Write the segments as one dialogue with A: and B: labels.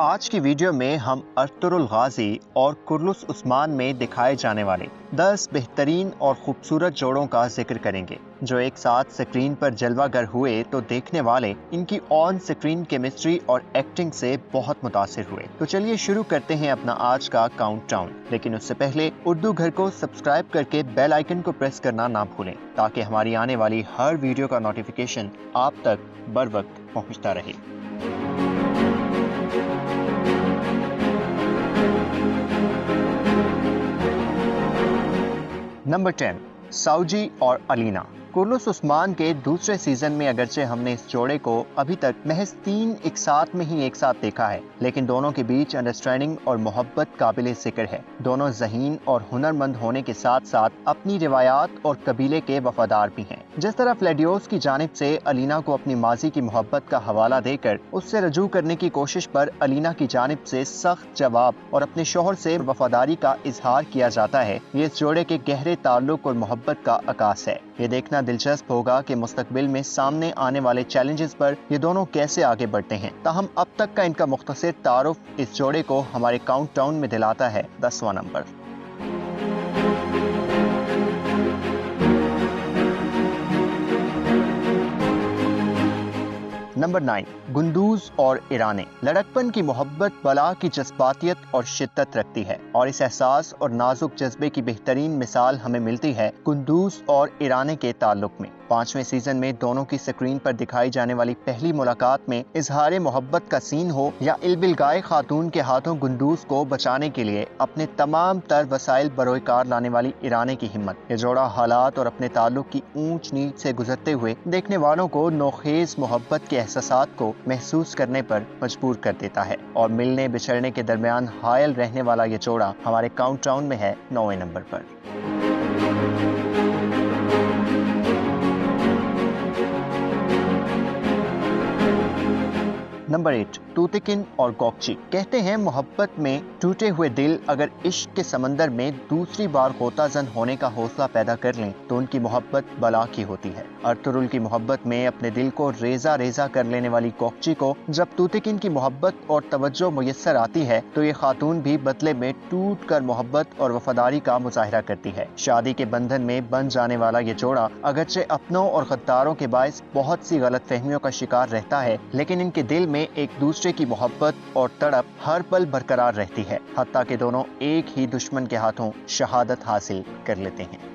A: آج کی ویڈیو میں ہم ارطغرل غازی اور کرلس عثمان میں دکھائے جانے والے 10 بہترین اور خوبصورت جوڑوں کا ذکر کریں گے جو ایک ساتھ سکرین پر جلوہ گر ہوئے تو دیکھنے والے ان کی آن سکرین کیمسٹری اور ایکٹنگ سے بہت متاثر ہوئے۔ تو چلیے شروع کرتے ہیں اپنا آج کا کاؤنٹ ڈاؤن، لیکن اس سے پہلے اردو گھر کو سبسکرائب کر کے بیل آئیکن کو پریس کرنا نہ بھولیں تاکہ ہماری آنے والی ہر ویڈیو کا نوٹیفیکیشن آپ تک بر وقت پہنچتا رہے۔ نمبر 10، ساوجی اور الینا۔ کرلس عثمان کے دوسرے سیزن میں اگرچہ ہم نے اس جوڑے کو ابھی تک محض 3 ایک ساتھ دیکھا ہے، لیکن دونوں کے بیچ انڈرسٹینڈنگ اور محبت قابل ذکر ہے۔ دونوں ذہین اور ہنرمند ہونے کے ساتھ ساتھ اپنی روایات اور قبیلے کے وفادار بھی ہیں۔ جس طرح فلیڈیوس کی جانب سے الینا کو اپنی ماضی کی محبت کا حوالہ دے کر اس سے رجوع کرنے کی کوشش پر الینا کی جانب سے سخت جواب اور اپنے شوہر سے وفاداری کا اظہار کیا جاتا ہے، یہ اس جوڑے کے گہرے تعلق اور محبت کا عکاس ہے۔ یہ دیکھنا دلچسپ ہوگا کہ مستقبل میں سامنے آنے والے چیلنجز پر یہ دونوں کیسے آگے بڑھتے ہیں۔ تاہم اب تک کا ان کا مختصر تعارف اس جوڑے کو ہمارے کاؤنٹ ڈاؤن میں دلاتا ہے 10واں نمبر۔ نمبر 9، گندوز اور ایرانے۔ لڑکپن کی محبت بلا کی جذباتیت اور شدت رکھتی ہے، اور اس احساس اور نازک جذبے کی بہترین مثال ہمیں ملتی ہے گندوز اور ایرانے کے تعلق میں۔ 5ویں سیزن میں دونوں کی سکرین پر دکھائی جانے والی پہلی ملاقات میں اظہار محبت کا سین ہو یا البلگائے خاتون کے ہاتھوں گندوز کو بچانے کے لیے اپنے تمام تر وسائل بروئے کار لانے والی ایرانے کی ہمت، یہ جوڑا حالات اور اپنے تعلق کی اونچ نیچ سے گزرتے ہوئے دیکھنے والوں کو نوخیز محبت کے احساسات کو محسوس کرنے پر مجبور کر دیتا ہے، اور ملنے بچھڑنے کے درمیان حائل رہنے والا یہ جوڑا ہمارے کاؤنٹ ڈاؤن میں ہے 9ویں نمبر پر۔ نمبر 8، توتکن اور گوکچی۔ کہتے ہیں محبت میں ٹوٹے ہوئے دل اگر عشق کے سمندر میں دوسری بار غوطہ زن ہونے کا حوصلہ پیدا کر لیں تو ان کی محبت بلا کی ہوتی ہے۔ ارطغرل کی محبت میں اپنے دل کو ریزہ ریزہ کر لینے والی گوکچی کو جب توتکن کی محبت اور توجہ میسر آتی ہے تو یہ خاتون بھی بدلے میں ٹوٹ کر محبت اور وفاداری کا مظاہرہ کرتی ہے۔ شادی کے بندھن میں بن جانے والا یہ جوڑا اگرچہ اپنوں اور غداروں کے باعث بہت سی غلط فہمیوں کا شکار رہتا ہے، لیکن ان کے دل میں ایک دوسرے کی محبت اور تڑپ ہر پل برقرار رہتی ہے، حتیٰ کہ دونوں ایک ہی دشمن کے ہاتھوں شہادت حاصل کر لیتے ہیں۔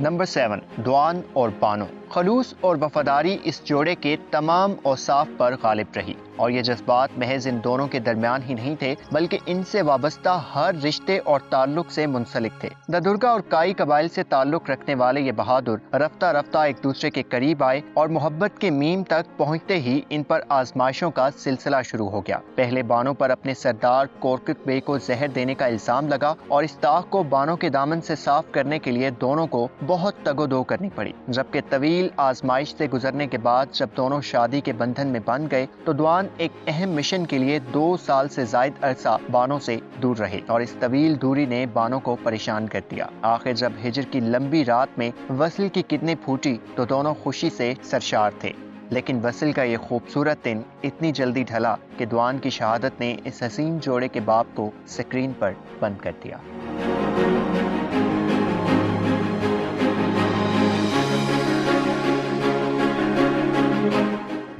A: نمبر 7، دوان اور بانو۔ خلوص اور وفاداری اس جوڑے کے تمام اوصاف پر غالب رہی، اور یہ جذبات محض ان دونوں کے درمیان ہی نہیں تھے بلکہ ان سے وابستہ ہر رشتے اور تعلق سے منسلک تھے۔ ددرگا اور کائی قبائل سے تعلق رکھنے والے یہ بہادر رفتہ رفتہ ایک دوسرے کے قریب آئے اور محبت کے میم تک پہنچتے ہی ان پر آزمائشوں کا سلسلہ شروع ہو گیا۔ پہلے بانو پر اپنے سردار کورکک بے کو زہر دینے کا الزام لگا، اور اس داغ کو بانو کے دامن سے صاف کرنے کے لیے دونوں کو بہت تگ و دو کرنی پڑی۔ جبکہ طویل آزمائش سے گزرنے کے بعد جب دونوں شادی کے بندھن میں بندھ گئے تو دوان ایک اہم مشن کے لیے 2 سال سے زائد عرصہ بانو سے دور رہے، اور اس طویل دوری نے بانو کو پریشان کر دیا۔ آخر جب ہجر کی لمبی رات میں وصل کی کرنیں پھوٹی تو دونوں خوشی سے سرشار تھے، لیکن وصل کا یہ خوبصورت دن اتنی جلدی ڈھلا کہ دوان کی شہادت نے اس حسین جوڑے کے باب کو سکرین پر بند کر دیا۔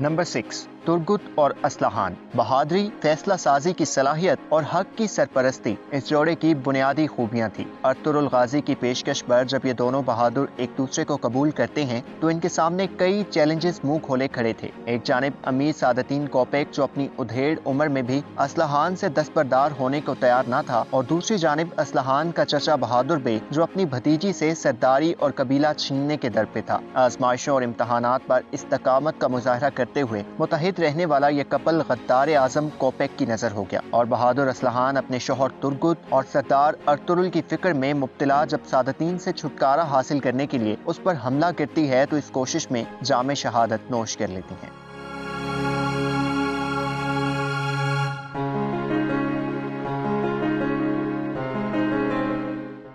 A: نمبر 6، ترگت اور اسلحان۔ بہادری، فیصلہ سازی کی صلاحیت اور حق کی سرپرستی اس جوڑے کی بنیادی خوبیاں تھیں۔ ارطغرل غازی کی پیشکش پر جب یہ دونوں بہادر ایک دوسرے کو قبول کرتے ہیں تو ان کے سامنے کئی چیلنجز منہ کھولے کھڑے تھے۔ ایک جانب امیر سعادتین کوپیک جو اپنی ادھیڑ عمر میں بھی اسلحان سے دستبردار ہونے کو تیار نہ تھا، اور دوسری جانب اسلحان کا چچا بہادر بے جو اپنی بھتیجی سے سرداری اور قبیلہ چھیننے کے در پہ تھا۔ آزمائشوں اور امتحانات پر استقامت کا مظاہرہ کرتے ہوئے متحد رہنے والا یہ کپل غدار اعظم کوپیک کی نظر ہو گیا، اور بہادر اسلحان اپنے شوہر ترگت اور سردار ارطغرل کی فکر میں مبتلا جب سعادتین سے چھٹکارا حاصل کرنے کے لیے اس پر حملہ کرتی ہے تو اس کوشش میں جام شہادت نوش کر لیتی ہیں۔